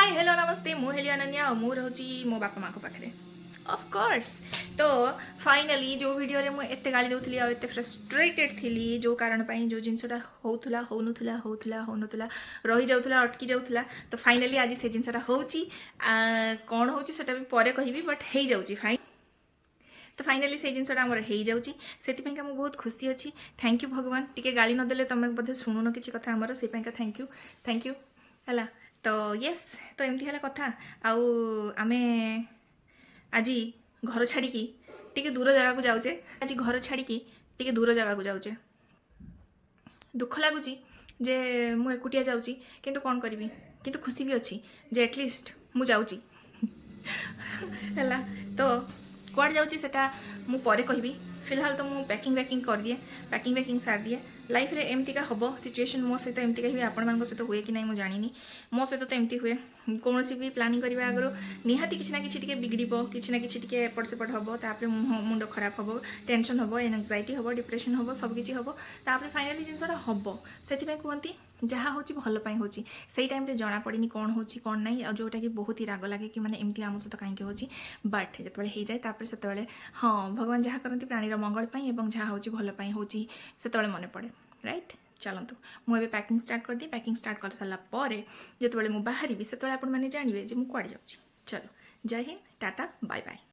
Hi hello नमस्ते मु heli Ananya और मु रोची मो बापा माँ को पाखे ऑफ कोर्स। तो फाइनली जो वीडियो रे मु एते गाली दउथली आ एते फ्रस्ट्रेटेड थिली जो कारण पई जो जिनसटा होउथुला होउनुथुला रही जाउथुला अटकी जाउथुला तो फाइनली आज से जिनसटा होउची कोन होउची सेटा भी परे कहिबी बट हेई जाउची फाइन। तो फाइनली से जिनसटा आमर हो जाऊँगी से बहुत खुशी अच्छी। थैंक यू भगवान टिके गाड़ी नदेले तुम बोधे शुणुन किसी कथा आमर से थैंक यू है। तो येस तो एमती है कथा आमे आज घर छाड़ी टिके दूर जगह को जाऊे आज घर छाड़ी टिके दूर जगह को जाऊे दुख लगुच जे मु एकुटिया जाऊँगी किंतु कौन करी किंतु खुशी भी अच्छी जे एटलिस्ट मु जाऊँगी है। तो कुआड़ जाऊँगी सेटा मु परे कहबी फिलहाल तो मुझे पैकिंग कर दिए पैकिंग सार दिए लाइफ रे एमतीका हम सिचुएशन मो सहित एमती कहि आपण मान सहित हुए कि नहीं मुझे जानी मो सहित तो एमती हुए कौन भी प्लानिंग करने आगर निहाती किसी ना कि बिगड़ किसी ना कि एपट सेपट हम तापर मुंड खराब हम टेंशन हम एंजाइटी हम डिप्रेशन हम सबकि हम तापर फाइनाली जिनसा हम से कहती जहाँ हूँ भलपाई हूँ से टाइम जना पड़नी कौन हो कौन ना और जोटा कि बहुत ही राग लगे कि मैंने एमती आम सहित कहीं हो बट जो हो जाए तापर से हाँ भगवान जहाँ करती प्राणीर मंगल जहाँ हूँ भलपाई हूँ से मन पड़े राइट। चलतु मुझे पैकिंग स्टार्ट कर दी पैकिंग स्टार्ट कर सारापर जो मुझे बाहर से आपने जानवे मुझे कुआड़े जाऊँगी। चलो जय हिंद टाटा बाय बाय।